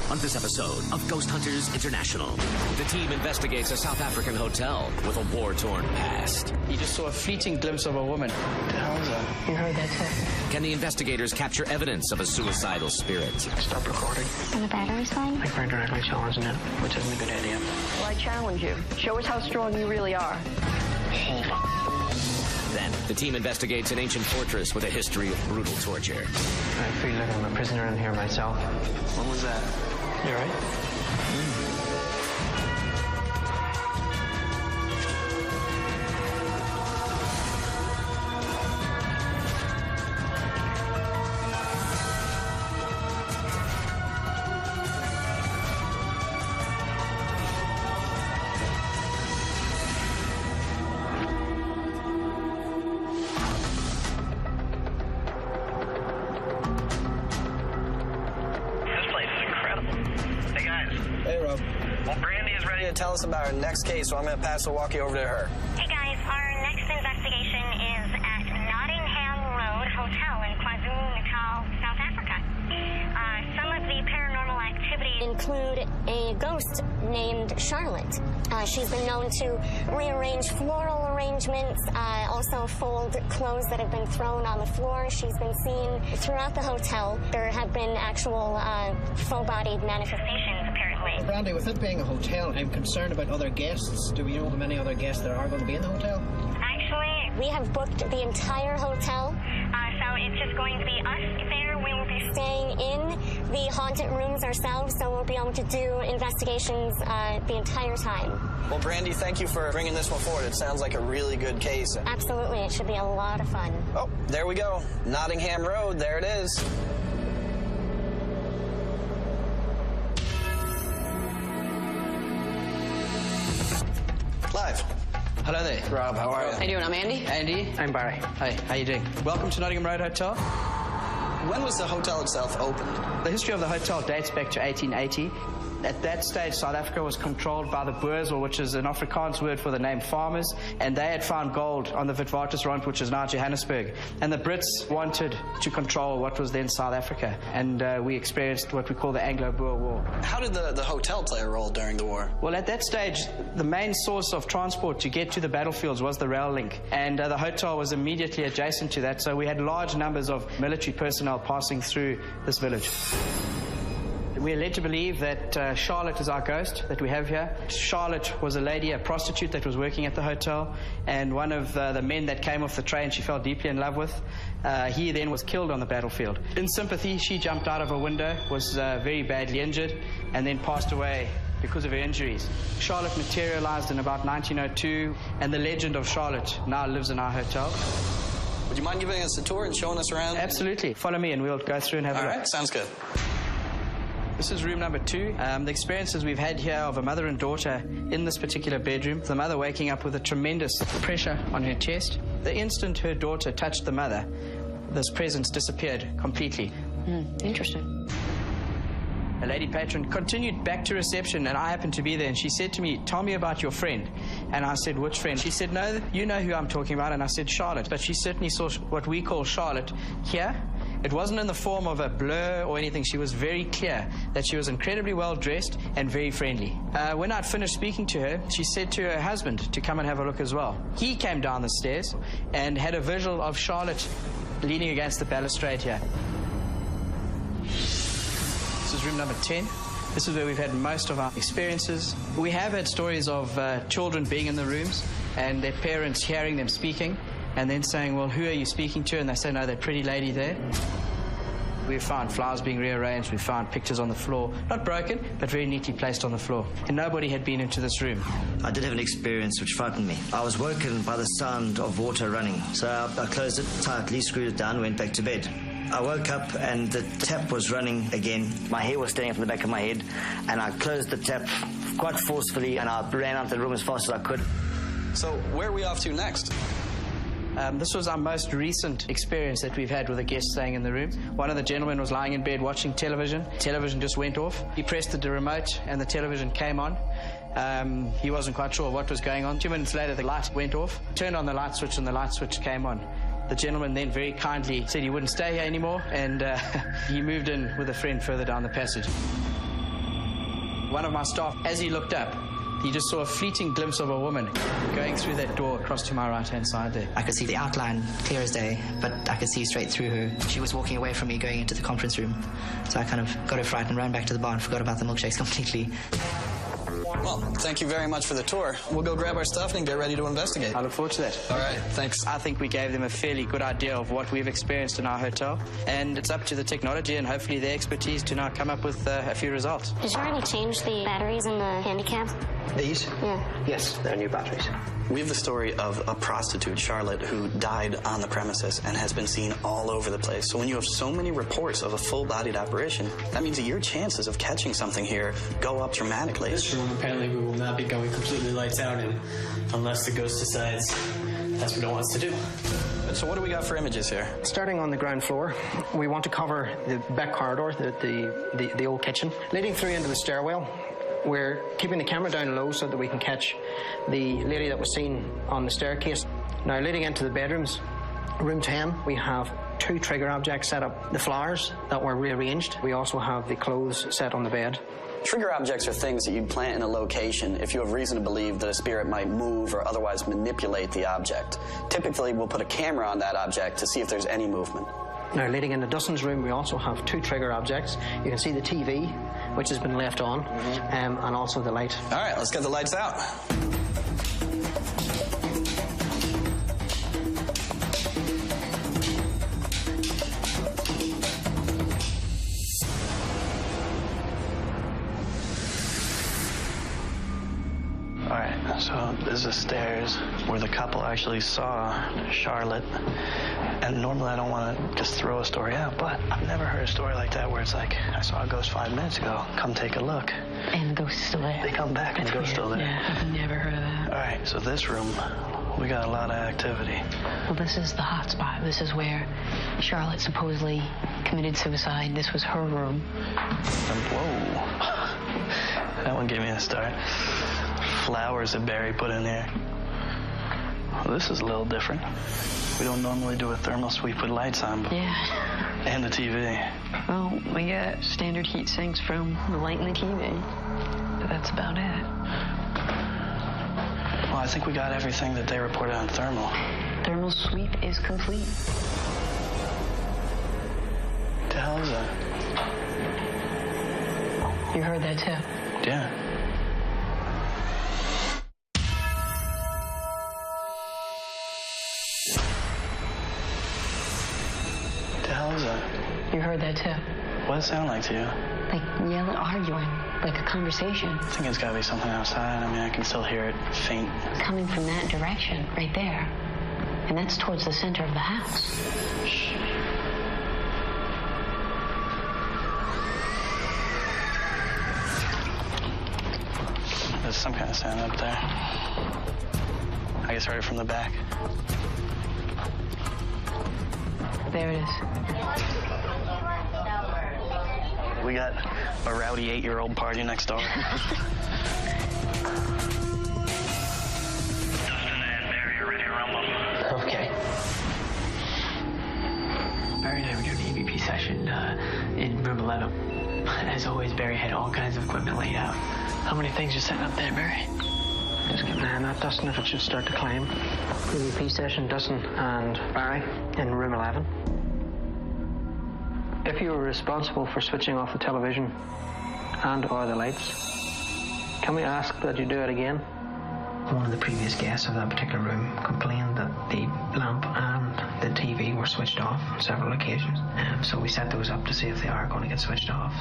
On this episode of Ghost Hunters International, the team investigates a South African hotel with a war-torn past. You just saw a fleeting glimpse of a woman. What the hell is that? You heard that too. Can the investigators capture evidence of a suicidal spirit? Stop recording. Are the batteries fine? I think we're directly challenging it, which isn't a good idea. Well, I challenge you. Show us how strong you really are. Hold on. Then, the team investigates an ancient fortress with a history of brutal torture. I feel like I'm a prisoner in here myself. What was that? You all right? Tell us about our next case, so I'm going to pass the walkie over to her. Hey guys, our next investigation is at Nottingham Road Hotel in KwaZulu-Natal, South Africa. Some of the paranormal activity include a ghost named Charlotte. She's been known to rearrange floral arrangements, also fold clothes that have been thrown on the floor. She's been seen throughout the hotel. There have been actual full-bodied manifestations, apparently. Brandy, with it being a hotel, I'm concerned about other guests. Do we know how many other guests there are going to be in the hotel? Actually, we have booked the entire hotel, so it's just going to be us there. We will be staying in the haunted rooms ourselves, so we'll be able to do investigations the entire time. Well, Brandy, thank you for bringing this one forward. It sounds like a really good case. Absolutely, it should be a lot of fun. Oh, there we go. Nottingham Road, there it is. Live. Hello there. Rob, how are you? How you doing? I'm Andy. Andy. I'm Barry. Hi, how you doing? Welcome to Nottingham Road Hotel. When was the hotel itself opened? The history of the hotel dates back to 1880. At that stage, South Africa was controlled by the Boers, which is an Afrikaans word for the name farmers, and they had found gold on the Witwatersrand, which is now Johannesburg. And the Brits wanted to control what was then South Africa, and we experienced what we call the Anglo-Boer War. How did the hotel play a role during the war? Well, at that stage, the main source of transport to get to the battlefields was the rail link, and the hotel was immediately adjacent to that, so we had large numbers of military personnel passing through this village. We're led to believe that Charlotte is our ghost that we have here. Charlotte was a lady, a prostitute that was working at the hotel, and one of the men that came off the train she fell deeply in love with, he then was killed on the battlefield. In sympathy, she jumped out of a window, was very badly injured, and then passed away because of her injuries. Charlotte materialized in about 1902, and the legend of Charlotte now lives in our hotel. Would you mind giving us a tour and showing us around? Absolutely. Follow me and we'll go through and have a look. All right, sounds good. This is room number 2. The experiences we've had here of a mother and daughter in this particular bedroom. The mother waking up with a tremendous pressure on her chest. The instant her daughter touched the mother, this presence disappeared completely. Interesting. A lady patron continued back to reception, and I happened to be there, and she said to me, "Tell me about your friend." And I said, "Which friend?" She said, "No, you know who I'm talking about." And I said, "Charlotte." But she certainly saw what we call Charlotte here. It wasn't in the form of a blur or anything. She was very clear that she was incredibly well dressed and very friendly. When I'd finished speaking to her, she said to her husband to come and have a look as well. He came down the stairs and had a visual of Charlotte leaning against the balustrade here. This is room number 10. This is where we've had most of our experiences. We have had stories of children being in the rooms and their parents hearing them speaking and then saying, "Well, who are you speaking to?" And they say, "No, that pretty lady there." We've found flowers being rearranged. We've found pictures on the floor. Not broken, but very neatly placed on the floor. And nobody had been into this room. I did have an experience which frightened me. I was woken by the sound of water running. So I closed it tightly, screwed it down, went back to bed. I woke up and the tap was running again. My hair was standing up in the back of my head, and I closed the tap quite forcefully, and I ran out of the room as fast as I could. So where are we off to next? This was our most recent experience that we've had with a guest staying in the room. One of the gentlemen was lying in bed watching television. Television just went off. He pressed the remote and the television came on. He wasn't quite sure what was going on. 2 minutes later, the light went off. Turned on the light switch and the light switch came on. The gentleman then very kindly said he wouldn't stay here anymore, and he moved in with a friend further down the passage. One of my staff, as he looked up, he just saw a fleeting glimpse of a woman going through that door across to my right-hand side there. I could see the outline clear as day, but I could see straight through her. She was walking away from me going into the conference room. So I kind of got her frightened, ran back to the bar and forgot about the milkshakes completely. Well, thank you very much for the tour. We'll go grab our stuff and get ready to investigate. I look forward to that. All right, thanks. I think we gave them a fairly good idea of what we've experienced in our hotel, and it's up to the technology and hopefully their expertise to now come up with a few results. Did you already change the batteries in the handicap? These? Yeah. Yes, they're new batteries. We have the story of a prostitute, Charlotte, who died on the premises and has been seen all over the place. So when you have so many reports of a full-bodied apparition, that means that your chances of catching something here go up dramatically. This room, apparently, we will not be going completely lights out in unless the ghost decides that's what it wants to do. So what do we got for images here? Starting on the ground floor, we want to cover the back corridor, the old kitchen. Leading through into the stairwell, we're keeping the camera down low so that we can catch the lady that was seen on the staircase. Now, leading into the bedrooms, room 10, we have 2 trigger objects set up. The flowers that were rearranged. We also have the clothes set on the bed. Trigger objects are things that you'd plant in a location if you have reason to believe that a spirit might move or otherwise manipulate the object. Typically, we'll put a camera on that object to see if there's any movement. Now, leading into Dustin's room, we also have 2 trigger objects. You can see the TV, which has been left on, and also the light. All right, let's get the lights out. Alright, so there's the stairs where the couple actually saw Charlotte. And normally I don't want to just throw a story out, but I've never heard a story like that where it's like, I saw a ghost 5 minutes ago, come take a look. And the ghost is still there. They come back and the ghost's still there. Yeah, I've never heard of that. Alright, so this room, we got a lot of activity. Well, this is the hot spot. This is where Charlotte supposedly committed suicide. This was her room. Whoa. That one gave me a start. Flowers that Barry put in there. Well, this is a little different. We don't normally do a thermal sweep with lights on, but Yeah. and the TV. Well, we got standard heat sinks from the light in the TV. But that's about it. Well, I think we got everything that they reported on thermal. Thermal sweep is complete. What the hell is that? You heard that too? Yeah. What the hell is that? You heard that too? What does it sound like to you? Like yelling, arguing, like a conversation. I think it's gotta be something outside. I mean, I can still hear it faint. Coming from that direction, right there. And that's towards the center of the house. Shh. There's some kind of sound up there. I just heard it from the back. There it is. We got a rowdy 8-year-old party next door. Dustin and Barry are ready to rumble. Okay. Barry and I were doing an EVP session in room 11. As always, Barry had all kinds of equipment laid out. How many things you setting up there, Barry? Just keep an eye on that, Dustin, if it should start to climb. EVP session, Dustin and Barry in room 11. If you were responsible for switching off the television and or the lights, can we ask that you do it again? One of the previous guests of that particular room complained that the lamp and the TV were switched off on several occasions. So we set those up to see if they are going to get switched off.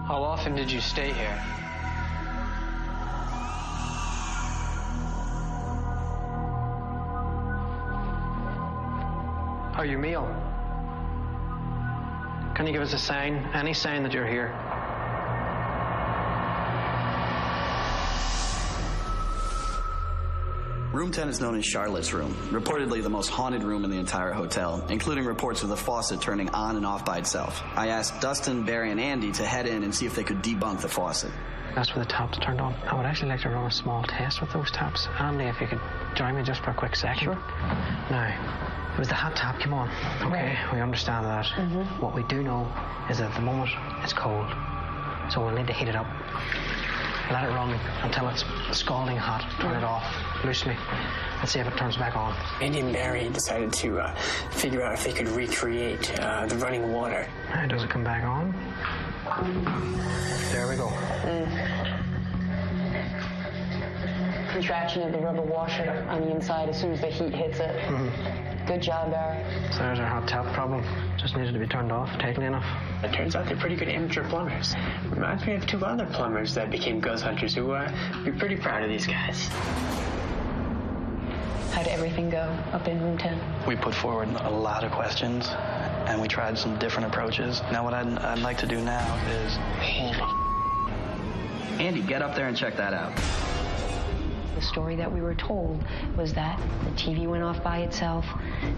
How often did you stay here? Are you meal? Can you give us a sign, any sign that you're here? Room 10 is known as Charlotte's room, reportedly the most haunted room in the entire hotel, including reports of the faucet turning on and off by itself. I asked Dustin, Barry, and Andy to head in and see if they could debunk the faucet. That's where the taps turned on. I would actually like to run a small test with those taps. Andy, if you could join me just for a quick second. Sure. Now, it was the hot tap, come on. Okay, we understand that. What we do know is that at the moment it's cold, so we'll need to heat it up. let it run until it's scalding hot, turn it off loosely, and see if it turns back on. Andy and Barry decided to figure out if they could recreate the running water. Does it come back on? There we go. Contraction of the rubber washer on the inside as soon as the heat hits it. Good job, Barry. So there's our hot tap problem. Just needed to be turned off tightly enough. It turns out they're pretty good amateur plumbers. Reminds me of two other plumbers that became ghost hunters who be pretty proud of these guys. How'd everything go up in room 10? We put forward a lot of questions, and we tried some different approaches. Now what I'd like to do now is... Andy, get up there and check that out. The story that we were told was that the TV went off by itself,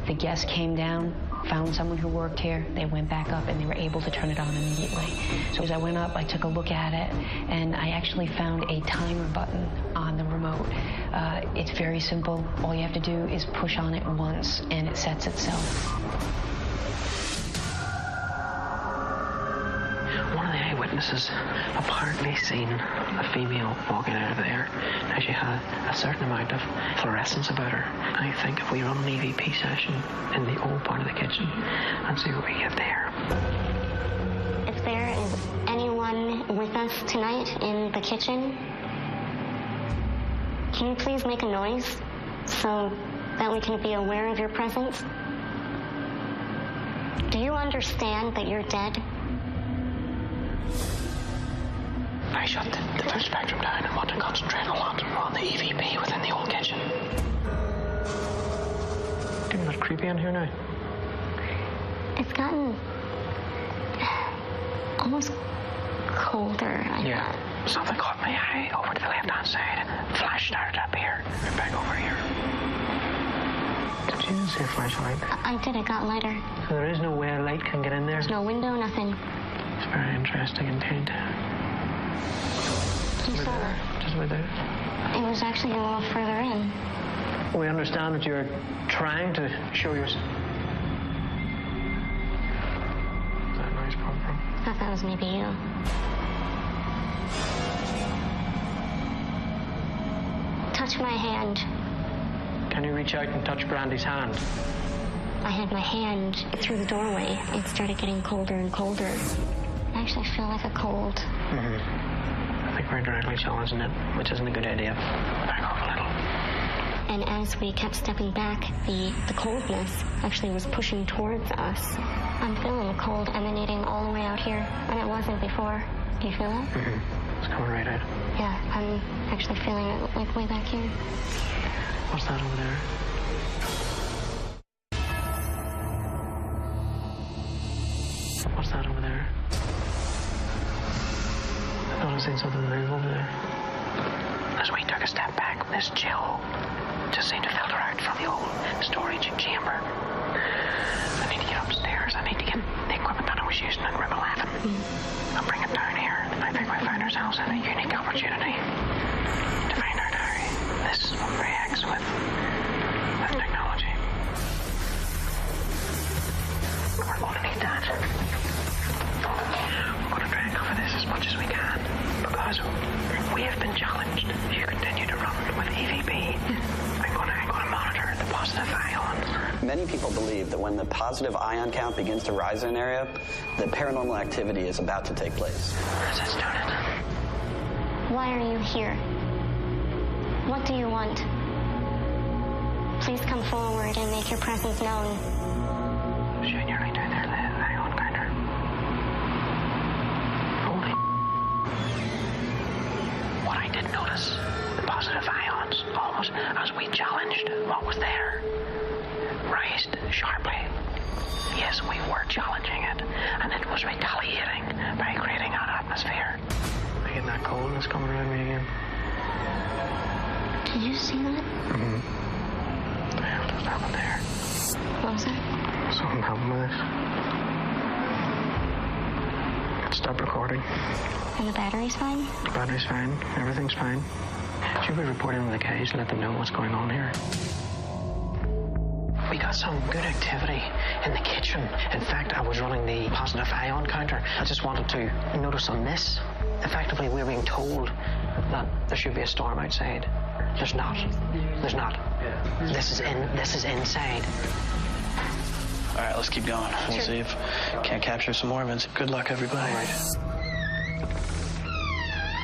the guests came down, found someone who worked here, they went back up and they were able to turn it on immediately. So as I went up, I took a look at it and I actually found a timer button on the remote. It's very simple. All you have to do is push on it once and it sets itself. One of the eyewitnesses apparently seen a female walking out of there. Now she had a certain amount of fluorescence about her. I think if we run an EVP session in the old part of the kitchen and see what we get there. If there is anyone with us tonight in the kitchen, can you please make a noise so that we can be aware of your presence? Do you understand that you're dead? I shut the full spectrum down and want to concentrate a lot on the EVP within the old kitchen. Getting a bit creepy in here now. It's gotten almost colder. Yeah. Something caught my eye over to the left-hand side. Flash started up here and back over here. Did you see a flashlight? I did. It got lighter. So there is no way a light can get in there? There's no window, nothing. It's very interesting indeed. You saw it. Just about there. It was actually a little further in. We understand that you're trying to show yourself. Where's that noise come from? I thought that was maybe you. Touch my hand. Can you reach out and touch Brandy's hand? I had my hand through the doorway. It started getting colder and colder. I actually feel like a cold. I think we're directly challenging it, which isn't a good idea. Back off a little. And as we kept stepping back, the coldness actually was pushing towards us. I'm feeling the cold emanating all the way out here, and it wasn't before. Do you feel it? It's coming right out. Yeah, I'm actually feeling it like way back here. What's that over there? What's that over there? I thought I seen something move over there. As we took a step back, this chill just seemed to filter out from the old storage chamber. I need to get upstairs. I need to get the equipment that I was using in room 11. I'll bring it down here. I think we found ourselves in a unique opportunity to find out how this reacts with technology. We're going to need that. We're going to try and cover this as much as we can because we have been challenged. If you continue to run with EVP, I'm going to monitor the positive ions. Many people believe that when the positive ion count begins to rise in an area, that paranormal activity is about to take place. Has it started? Why are you here? What do you want? Please come forward and make your presence known. Shane, you're right down there, the ion counter. Holy. What I did notice, the positive ions, almost as we challenged what was there, raised sharply. Yes, we were challenging it, and it was retaliating by creating an atmosphere. I'm getting that coldness coming around me again. Did you see that? What happened there? What was that? Something happened with it. Stop recording. And the battery's fine? The battery's fine. Everything's fine. Should we report in to the guys and let them know what's going on here? We got some good activity in the kitchen. In fact, I was running the positive ion counter. I just wanted to notice on this. Effectively, we're being told that there should be a storm outside. There's not. There's not. This is inside. All right, let's keep going. We'll see if we can't capture some more of it. Good luck, everybody.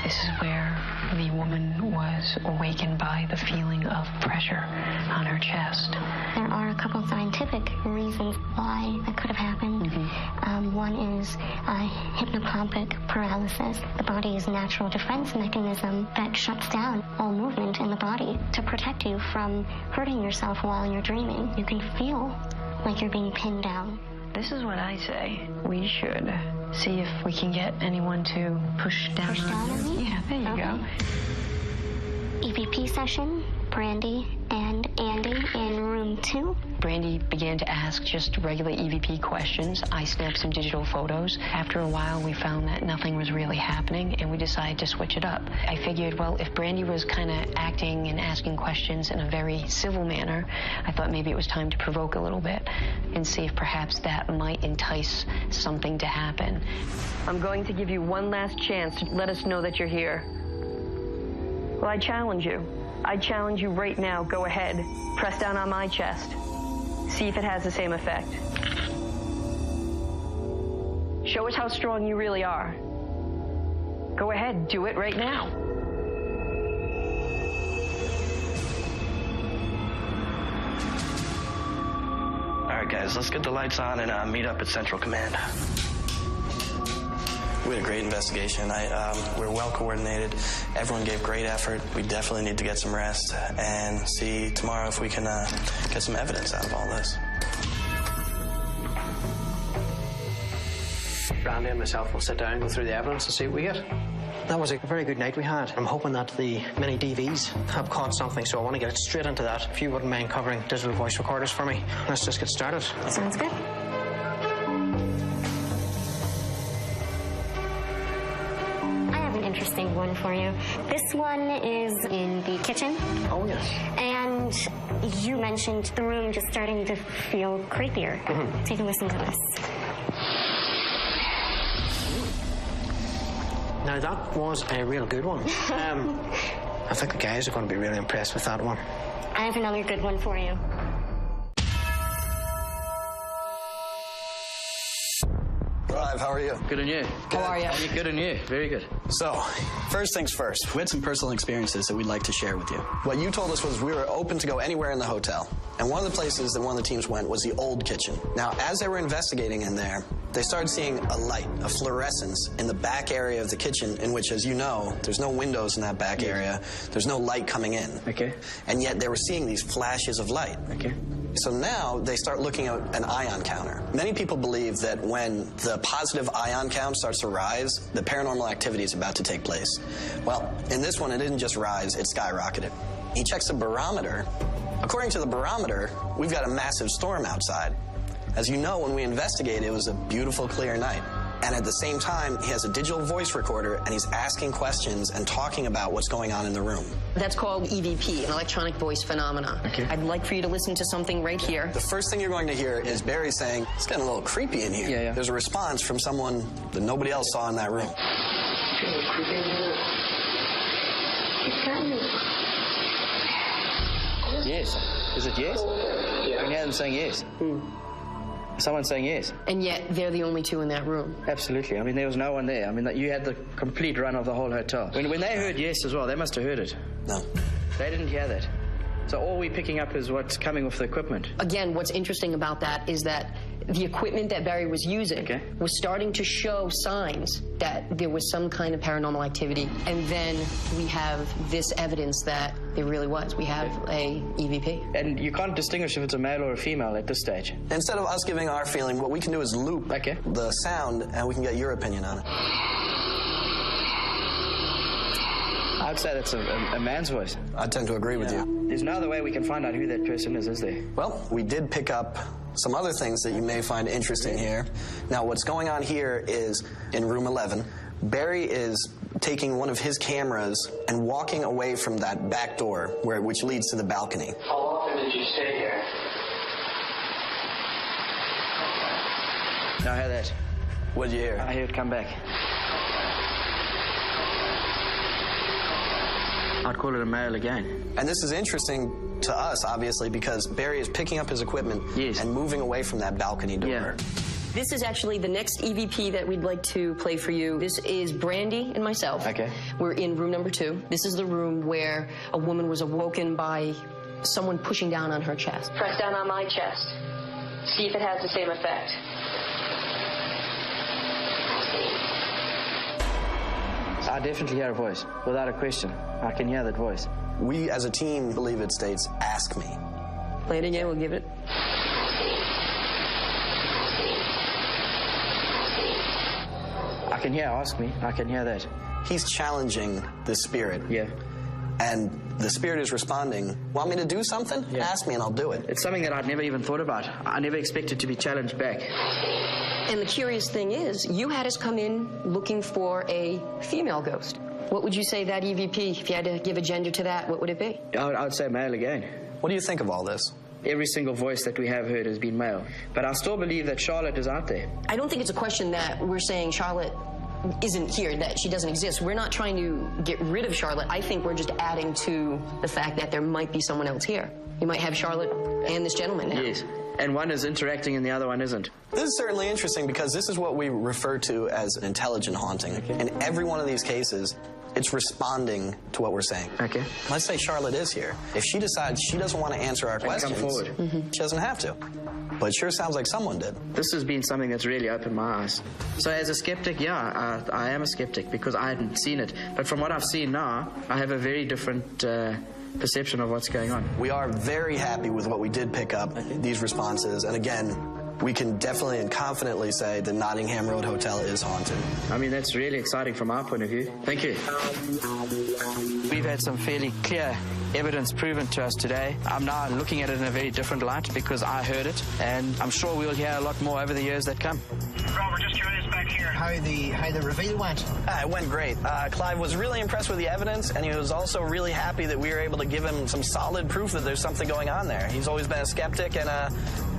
This is where the woman was awakened by the feeling of pressure on her chest. There are a couple scientific reasons why that could have happened. One is hypnopompic paralysis, the body's natural defense mechanism that shuts down all movement in the body to protect you from hurting yourself while you're dreaming. You can feel like you're being pinned down. This is what I say. We should see if we can get anyone to push down. Push down on me? Yeah, there you go. EVP session, Brandy and Andy in room 2. Brandy began to ask just regular EVP questions. I snapped some digital photos. After a while, we found that nothing was really happening, and we decided to switch it up. I figured, well, if Brandy was kind of acting and asking questions in a very civil manner, I thought maybe it was time to provoke a little bit and see if perhaps that might entice something to happen. I'm going to give you one last chance to let us know that you're here. Well, I challenge you. I challenge you right now. Go ahead. Press down on my chest. See if it has the same effect. Show us how strong you really are. Go ahead, do it right now. All right, guys, let's get the lights on and meet up at Central Command. We had a great investigation. We're well coordinated. Everyone gave great effort. We definitely need to get some rest and see tomorrow if we can get some evidence out of all this. Randy and myself will sit down and go through the evidence and see what we get. That was a very good night we had. I'm hoping that the mini DVs have caught something, so I want to get straight into that. If you wouldn't mind covering digital voice recorders for me, let's just get started. Sounds good. Interesting one for you. This one is in the kitchen. Oh, yes. And you mentioned the room just starting to feel creepier. Take a listen to this. Now, that was a real good one. I think the guys are going to be really impressed with that one. I have another good one for you. How are you? Good, and you? How are you? Good, and you? Very good. So, first things first, we had some personal experiences that we'd like to share with you. What you told us was we were open to go anywhere in the hotel. And one of the places that one of the teams went was the old kitchen. Now, as they were investigating in there, they started seeing a light, a fluorescence in the back area of the kitchen, in which, as you know, there's no windows in that back area. There's no light coming in. Okay. And yet they were seeing these flashes of light. Okay. So now they start looking at an ion counter. Many people believe that when the positive ion count starts to rise, the paranormal activity is about to take place. Well, in this one, it didn't just rise, it skyrocketed. He checks the barometer. According to the barometer, we've got a massive storm outside. As you know, when we investigated, it was a beautiful, clear night. And at the same time, he has a digital voice recorder, and he's asking questions and talking about what's going on in the room. That's called EVP, an electronic voice phenomena. Okay. I'd like for you to listen to something right here. The first thing you're going to hear is Barry saying, it's getting a little creepy in here. Yeah, yeah. There's a response from someone that nobody else saw in that room. Yes. Is it yes? Yeah. I can hear them saying yes. Someone's saying yes. And yet, they're the only two in that room. Absolutely. I mean, there was no one there. I mean, you had the complete run of the whole hotel. When they heard yes as well, they must have heard it. No. They didn't hear that. So all we're picking up is what's coming off the equipment. Again, what's interesting about that is that the equipment that Barry was using was starting to show signs that there was some kind of paranormal activity. And then we have this evidence that there really was. We have a EVP. And you can't distinguish if it's a male or a female at this stage. Instead of us giving our feeling, what we can do is loop the sound, and we can get your opinion on it. I'd say that's a man's voice. I tend to agree with you. There's no other way we can find out who that person is there? Well, we did pick up some other things that you may find interesting here. Now, what's going on here is in room 11, Barry is taking one of his cameras and walking away from that back door, which leads to the balcony. How often did you stay here? Now, I hear that. What'd you hear? I hear it come back. I'd call it a male again. And this is interesting to us, obviously, because Barry is picking up his equipment and moving away from that balcony door. Yeah. This is actually the next EVP that we'd like to play for you. This is Brandy and myself. Okay. We're in room number 2. This is the room where a woman was awoken by someone pushing down on her chest. Press down on my chest. See if it has the same effect. I definitely hear a voice, without a question. I can hear that voice. We, as a team, believe it states, "Ask me." Play it again, we'll give it. I can hear, ask me. I can hear that. He's challenging the spirit. Yeah. And the spirit is responding, "Want me to do something? Yeah. Ask me and I'll do it." It's something that I'd never even thought about. I never expected to be challenged back. And the curious thing is, you had us come in looking for a female ghost. What would you say that EVP, if you had to give a gender to that, what would it be? I would say male again. What do you think of all this? Every single voice that we have heard has been male. But I still believe that Charlotte is out there. I don't think it's a question that we're saying Charlotte isn't here, that she doesn't exist. We're not trying to get rid of Charlotte. I think we're just adding to the fact that there might be someone else here. You might have Charlotte and this gentleman now. Yes. And one is interacting and the other one isn't. This is certainly interesting because this is what we refer to as an intelligent haunting. Okay. In every one of these cases, it's responding to what we're saying. Okay. Let's say Charlotte is here. If she decides she doesn't want to answer our questions, come forward. She doesn't have to. But it sure sounds like someone did. This has been something that's really opened my eyes. So as a skeptic, yeah, I am a skeptic because I hadn't seen it. But from what I've seen now, I have a very different perception of what's going on. We are very happy with what we did pick up, these responses. And again, we can definitely and confidently say the Nottingham Road Hotel is haunted. I mean, that's really exciting from our point of view. Thank you. We've had some fairly clear evidence proven to us today. I'm now looking at it in a very different light because I heard it, and I'm sure we'll hear a lot more over the years that come. Robert, just curious back here. How the reveal went? It went great. Clive was really impressed with the evidence, and he was also really happy that we were able to give him some solid proof that there's something going on there. He's always been a skeptic, and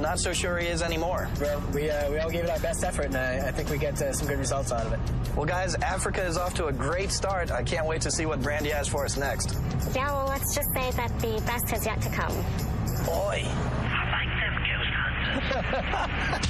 not so sure he is anymore. Well, we all gave it our best effort, and I think we get some good results out of it. Well, guys, Africa is off to a great start. I can't wait to see what Brandy has for us next. Yeah, well, let's just say that the best has yet to come. Boy. I like them ghost hunters.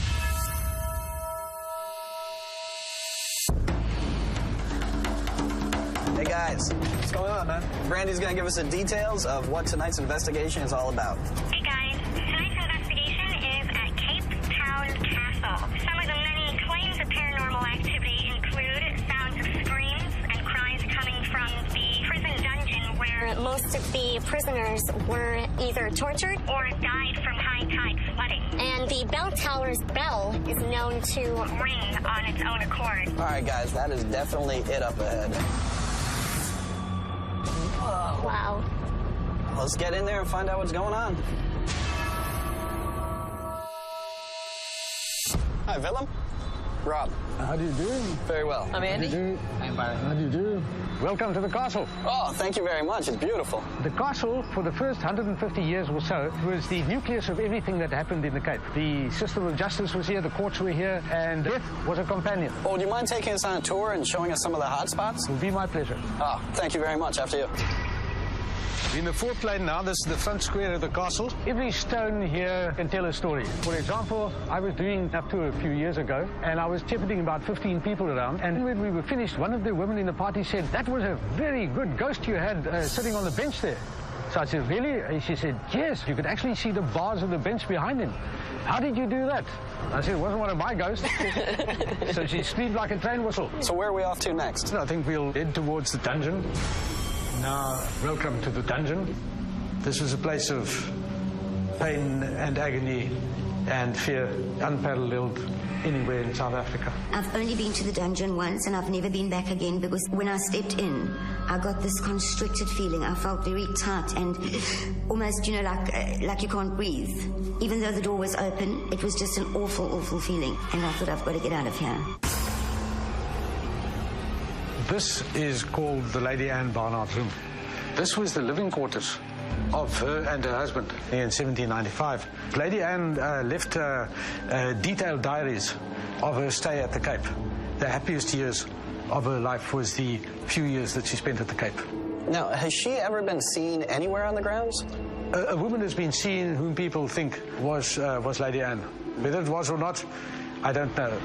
Hey, guys. What's going on, man? Brandy's going to give us the details of what tonight's investigation is all about. Hey, guys. Tonight's investigation is at Cape Town Castle. Some of the many claims of paranormal activity include sounds of screams and cries coming from the prison dungeon where most of the prisoners were either tortured or died from high tide flooding. And the bell tower's bell is known to ring on its own accord. All right, guys, that is definitely it up ahead. Wow. Let's get in there and find out what's going on. Hi, Willem. Rob. How do you do? Very well. I'm Andy. How do you do? I'm Barry. How do you do? Welcome to the castle. Oh, thank you very much. It's beautiful. The castle, for the first 150 years or so, was the nucleus of everything that happened in the Cape. The system of justice was here, the courts were here, and death was a companion. Oh, do you mind taking us on a tour and showing us some of the hot spots? It will be my pleasure. Oh, thank you very much. After you. In the fourth lane now, this is the front square of the castle. Every stone here can tell a story. For example, I was doing a tour a few years ago, and I was shepherding about 15 people around, and when we were finished, one of the women in the party said, "That was a very good ghost you had sitting on the bench there." So I said, "Really?" And she said, "Yes, you could actually see the bars of the bench behind him. How did you do that?" I said, "It wasn't one of my ghosts." So she screamed like a train whistle. So where are we off to next? I think we'll head towards the dungeon. Now, welcome to the dungeon. This was a place of pain and agony and fear unparalleled anywhere in South Africa. I've only been to the dungeon once and I've never been back again because when I stepped in, I got this constricted feeling. I felt very tight and almost, like you can't breathe. Even though the door was open, it was just an awful, awful feeling. And I thought, I've got to get out of here. This is called the Lady Anne Barnard's room. This was the living quarters of her and her husband in 1795. Lady Anne left detailed diaries of her stay at the Cape. The happiest years of her life was the few years that she spent at the Cape. Now, has she ever been seen anywhere on the grounds? A woman has been seen whom people think was Lady Anne. Whether it was or not, I don't know.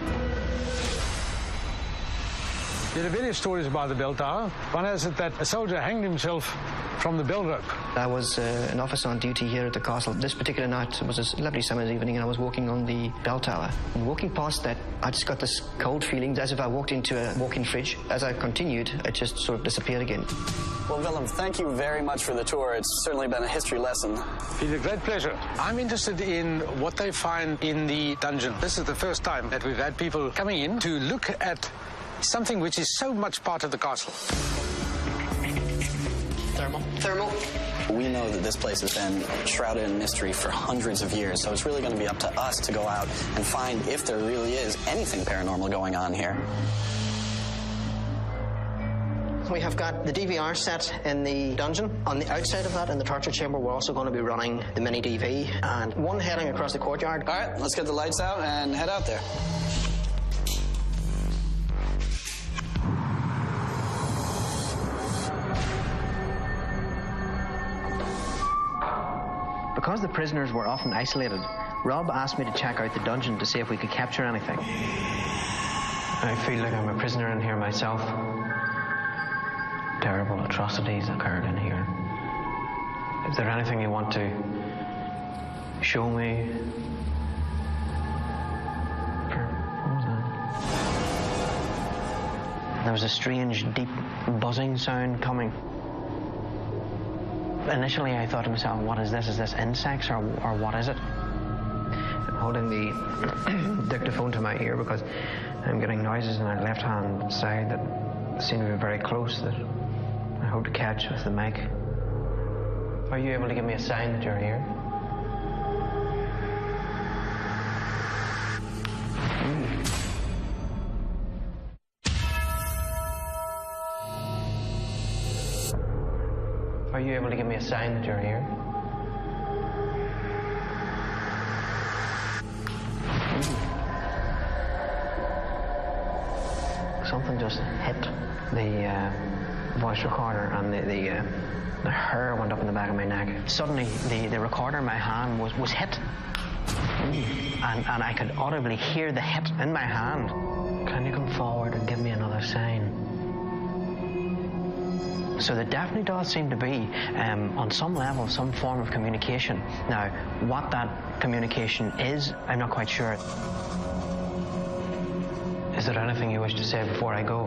There are various stories about the bell tower. One has it that a soldier hanged himself from the bell rope. I was an officer on duty here at the castle. This particular night was a lovely summer's evening, and I was walking on the bell tower. And walking past that, I just got this cold feeling as if I walked into a walk-in fridge. As I continued, it just sort of disappeared again. Well, Willem, thank you very much for the tour. It's certainly been a history lesson. It's a great pleasure. I'm interested in what they find in the dungeon. This is the first time that we've had people coming in to look at something which is so much part of the castle. Thermal. We know that this place has been shrouded in mystery for hundreds of years, so it's really going to be up to us to go out and find if there really is anything paranormal going on here. We have got the DVR set in the dungeon. On the outside of that, in the torture chamber, we're also going to be running the mini DV and one heading across the courtyard. All right, let's get the lights out and head out there. Because the prisoners were often isolated, Rob asked me to check out the dungeon to see if we could capture anything. I feel like I'm a prisoner in here myself. Terrible atrocities occurred in here. Is there anything you want to show me? What was that? There was a strange, deep buzzing sound coming. Initially, I thought to myself, what is this? Is this insects or what is it? I'm holding the dictaphone to my ear because I'm getting noises on my left-hand side that seem to be very close that I hope to catch with the mic. Are you able to give me a sign that you're here? Are you able to give me a sign that you're here? Something just hit the voice recorder, and the hair went up in the back of my neck. Suddenly, the recorder in my hand was hit, and I could audibly hear the hit in my hand. Can you come forward and give me another sign? So there definitely does seem to be, on some level, some form of communication. Now, what that communication is, I'm not quite sure. Is there anything you wish to say before I go?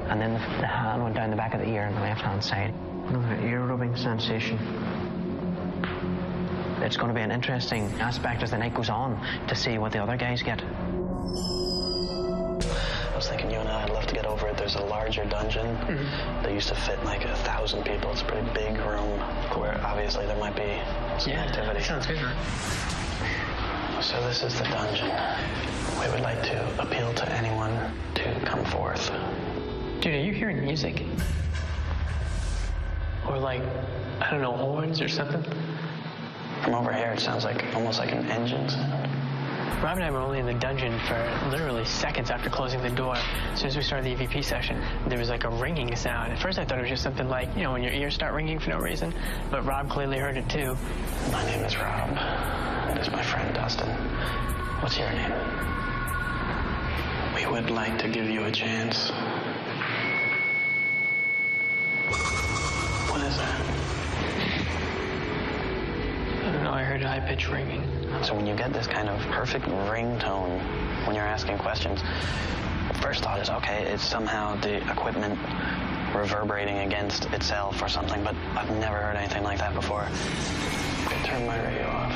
And then the hand went down the back of the ear on the left-hand side. Another ear-rubbing sensation. It's going to be an interesting aspect as the night goes on to see what the other guys get. I was thinking you and I'd love to get over it. There's a larger dungeon that used to fit like 1,000 people. It's a pretty big room where obviously there might be some activity. Sounds good, right? So this is the dungeon. We would like to appeal to anyone to come forth. Dude, are you hearing music? Or like, I don't know, horns or something? From over here, it sounds like almost like an engine sound. Rob and I were only in the dungeon for literally seconds after closing the door. As soon as we started the EVP session, there was like a ringing sound. At first I thought it was just something like, you know, when your ears start ringing for no reason. But Rob clearly heard it too. My name is Rob. This is my friend Dustin. What's your name? We would like to give you a chance. What is that? I don't know, I heard high-pitched ringing. So when you get this kind of perfect ringtone when you're asking questions, the first thought is, okay, it's somehow the equipment reverberating against itself or something, but I've never heard anything like that before. I'll turn my radio off.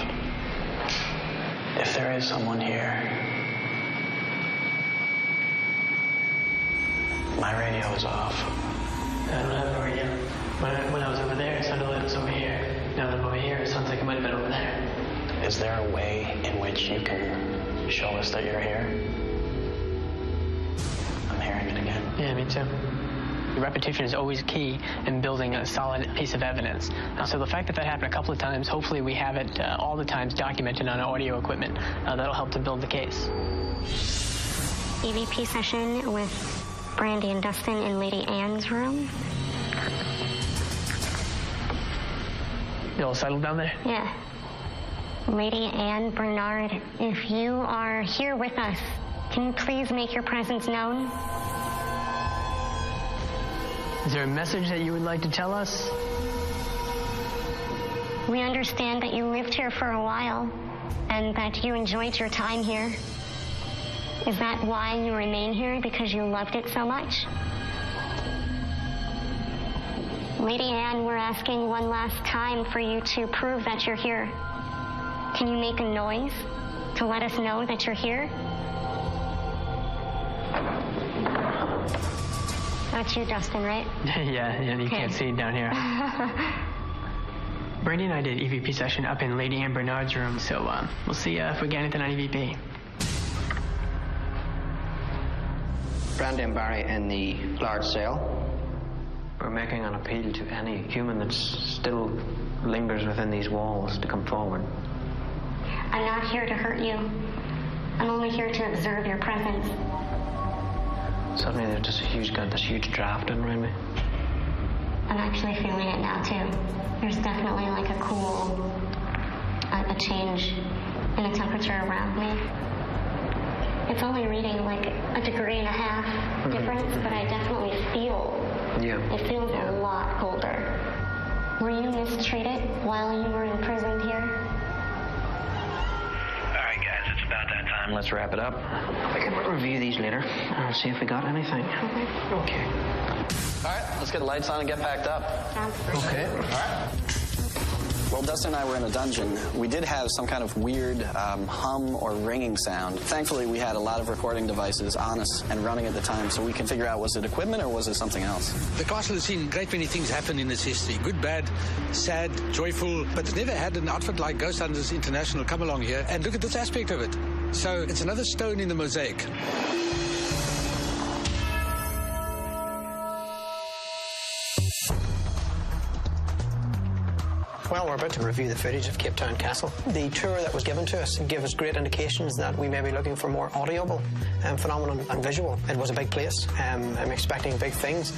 If there is someone here, my radio is off. I don't have a radio. When I was over there, it sounded like it was over here. Now that I'm over here, it sounds like it might have been over there. Is there a way in which you can show us that you're here? I'm hearing it again. Yeah, me too. Repetition is always key in building a solid piece of evidence. So the fact that that happened a couple of times, hopefully we have it all the times documented on audio equipment. That'll help to build the case. EVP session with Brandy and Dustin in Lady Anne's room. You all settled down there? Yeah. Lady Anne Bernard, if you are here with us, can you please make your presence known? Is there a message that you would like to tell us? We understand that you lived here for a while and that you enjoyed your time here. Is that why you remain here, because you loved it so much? Lady Anne, we're asking one last time for you to prove that you're here. Can you make a noise to let us know that you're here? That's you, Dustin, right? yeah, you can't see it down here. Brandy and I did EVP session up in Lady Anne Bernard's room, so we'll see if we get anything on EVP. Brandy and Barry in the large cell. We're making an appeal to any human that still lingers within these walls to come forward. I'm not here to hurt you. I'm only here to observe your presence. Suddenly there's just this huge draft in around me. I'm actually feeling it now, too. There's definitely like a cool, a change in the temperature around me. It's only reading like 1.5 degrees difference, but I definitely feel it feels a lot colder. Were you mistreated while you were imprisoned here? All right, guys, it's about that time. Let's wrap it up. We can review these later and see if we got anything. Okay. All right, let's get the lights on and get packed up. Okay. All right. While Dustin and I were in a dungeon, we did have some kind of weird hum or ringing sound. Thankfully, we had a lot of recording devices on us and running at the time, so we can figure out, was it equipment or was it something else? The castle has seen great many things happen in its history. Good, bad, sad, joyful, but it's never had an outfit like Ghost Hunters International come along here and look at this aspect of it. So it's another stone in the mosaic. Well, we're about to review the footage of Cape Town Castle. The tour that was given to us gave us great indications that we may be looking for more audible phenomenon and visual. It was a big place. I'm expecting big things.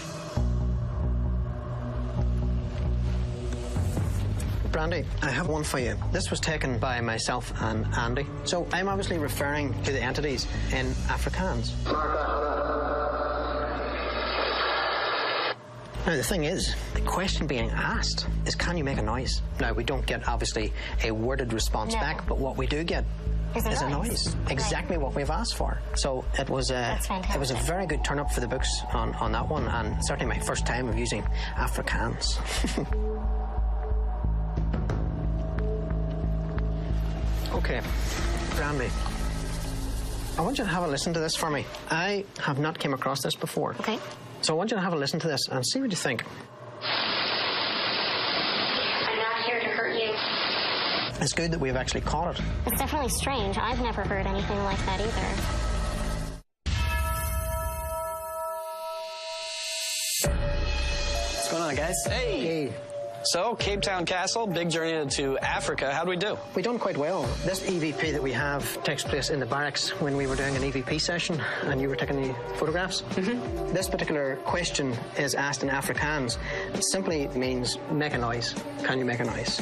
Brandy, I have one for you. This was taken by myself and Andy. So I'm obviously referring to the entities in Afrikaans. Now, the thing is, the question being asked is, can you make a noise? Now, we don't get, obviously, a worded response back, but what we do get is a noise. Exactly what we've asked for. So it was a very good turn-up for the books on that one, and certainly my first time of using Afrikaans. Okay, Brandy, I want you to have a listen to this for me. I have not came across this before. Okay. So I want you to have a listen to this and see what you think. I'm not here to hurt you. It's good that we've actually caught it. It's definitely strange. I've never heard anything like that either. What's going on, guys? Hey! So, Cape Town Castle, big journey to Africa. How'd we do? We done quite well. This EVP that we have takes place in the barracks when we were doing an EVP session and you were taking the photographs. Mm-hmm. This particular question is asked in Afrikaans. It simply means make a noise. Can you make a noise?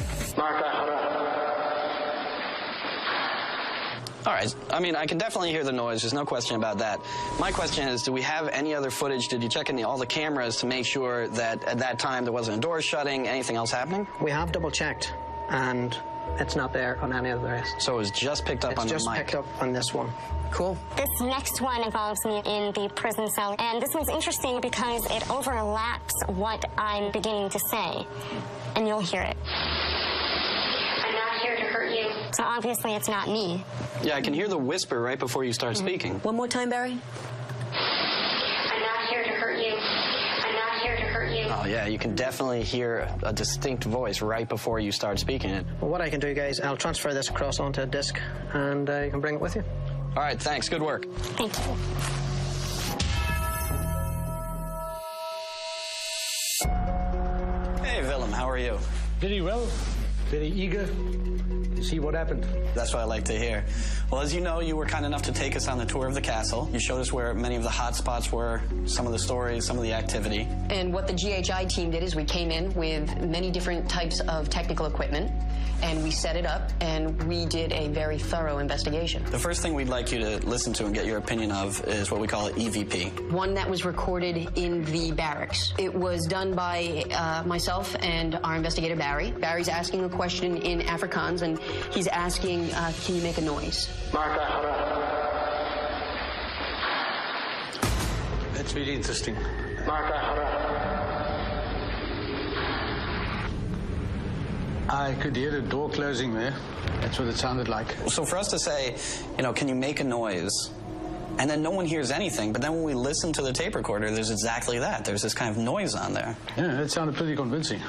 All right. I mean, I can definitely hear the noise. There's no question about that. My question is, do we have any other footage? Did you check in all the cameras to make sure that at that time there wasn't a door shutting, anything else happening? We have double-checked, and it's not there on any of the rest. So it was just picked up on the mic? It's just picked up on this one. Cool. This next one involves me in the prison cell, and this one's interesting because it overlaps what I'm beginning to say, and you'll hear it. I'm not here to hurt you. So obviously it's not me. Yeah, I can hear the whisper right before you start speaking. One more time, Barry. I'm not here to hurt you. I'm not here to hurt you. Oh, yeah, you can definitely hear a distinct voice right before you start speaking it. Well, what I can do, guys, I'll transfer this across onto a disc, and you can bring it with you. All right, thanks. Good work. Thank you. Hey, Willem, how are you? Very well. very eager to see what happened. That's what I like to hear. Well, as you know, you were kind enough to take us on the tour of the castle. You showed us where many of the hot spots were, some of the stories, some of the activity. And what the GHI team did is we came in with many different types of technical equipment, and we set it up, and we did a very thorough investigation. The first thing we'd like you to listen to and get your opinion of is what we call an EVP. One that was recorded in the barracks. It was done by myself and our investigator, Barry. Barry's asking a question in Afrikaans, and he's asking, can you make a noise? That's really interesting. I could hear the door closing there. That's what it sounded like. So for us to say, you know, can you make a noise? And then no one hears anything, but then when we listen to the tape recorder, there's exactly that. There's this kind of noise on there. Yeah, that sounded pretty convincing.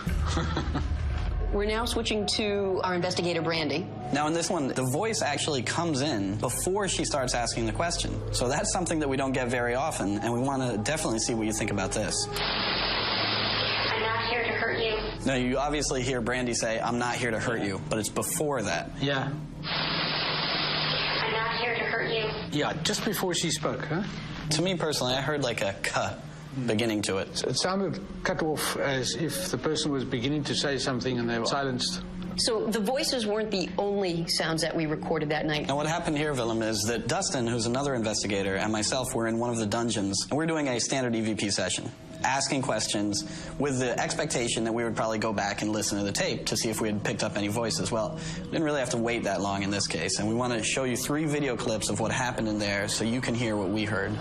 We're now switching to our investigator, Brandy. Now in this one, the voice actually comes in before she starts asking the question. So that's something that we don't get very often, and we want to definitely see what you think about this. I'm not here to hurt you. Now you obviously hear Brandy say, I'm not here to hurt you, but it's before that. Yeah. I'm not here to hurt you. Yeah, just before she spoke, huh? To me personally, I heard like a cut beginning to it. It sounded cut off as if the person was beginning to say something and they were silenced. So the voices weren't the only sounds that we recorded that night. Now what happened here, Willem, is that Dustin, who's another investigator, and myself were in one of the dungeons, and we're doing a standard EVP session, asking questions with the expectation that we would probably go back and listen to the tape to see if we had picked up any voices. Well, we didn't really have to wait that long in this case, and we want to show you 3 video clips of what happened in there so you can hear what we heard.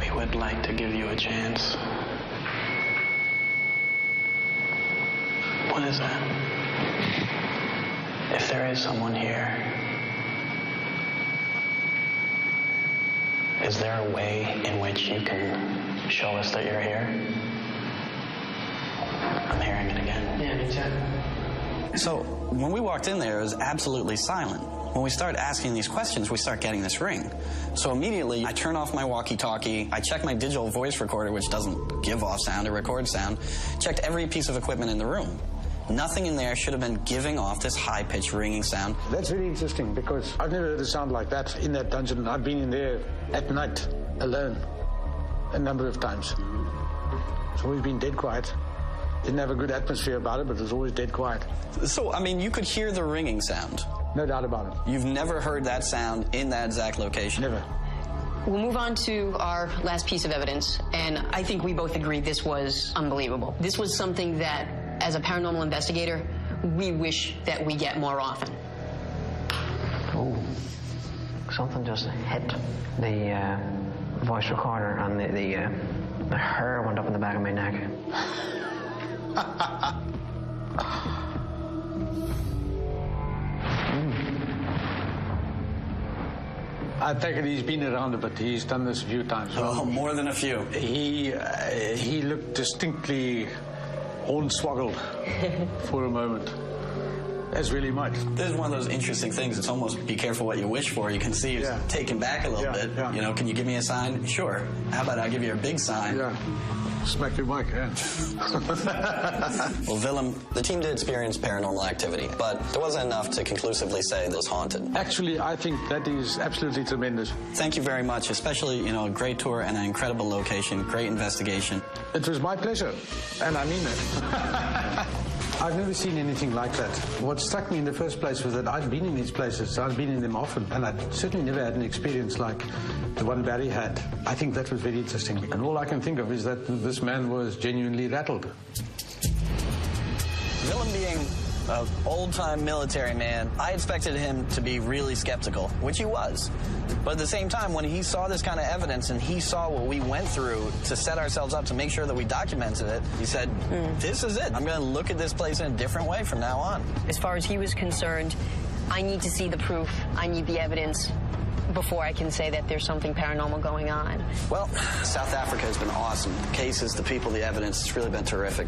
We would like to give you a chance. What is that? If there is someone here, is there a way in which you can show us that you're here? I'm hearing it again. Yeah, exactly. So when we walked in there, it was absolutely silent. When we start asking these questions, we start getting this ring. So immediately, I turn off my walkie-talkie, I check my digital voice recorder, which doesn't give off sound, it records sound, checked every piece of equipment in the room. Nothing in there should have been giving off this high-pitched ringing sound. That's really interesting because I've never heard a sound like that in that dungeon. I've been in there at night, alone, a number of times. It's always been dead quiet. Didn't have a good atmosphere about it, but it was always dead quiet. So, I mean, you could hear the ringing sound. No doubt about it. You've never heard that sound in that exact location? Never. We'll move on to our last piece of evidence, and I think we both agree this was unbelievable. This was something that, as a paranormal investigator, we wish that we get more often. Oh, something just hit the voice recorder, and the hair went up in the back of my neck. I take it he's been around a bit. He's done this a few times. Oh, more than a few. He looked distinctly hornswoggled for a moment. As really might. This is one of those interesting things. It's almost be careful what you wish for. You can see he's taken back a little bit. Yeah. You know, can you give me a sign? Sure. How about I give you a big sign? Yeah. Smack your mic, yeah. Well, Willem, the team did experience paranormal activity, but there wasn't enough to conclusively say it was haunted. Actually, I think that is absolutely tremendous. Thank you very much, especially, you know, a great tour and an incredible location, great investigation. It was my pleasure, and I mean it. I've never seen anything like that. What struck me in the first place was that I'd been in these places, I'd been in them often, and I'd certainly never had an experience like the one Barry had. I think that was very interesting. And all I can think of is that this man was genuinely rattled. Willem being an old-time military man, I expected him to be really skeptical, which he was. But at the same time, when he saw this kind of evidence and he saw what we went through to set ourselves up to make sure that we documented it, he said, this is it. I'm going to look at this place in a different way from now on. As far as he was concerned, I need to see the proof, I need the evidence before I can say that there's something paranormal going on. Well, South Africa has been awesome. The cases, the people, the evidence, it's really been terrific.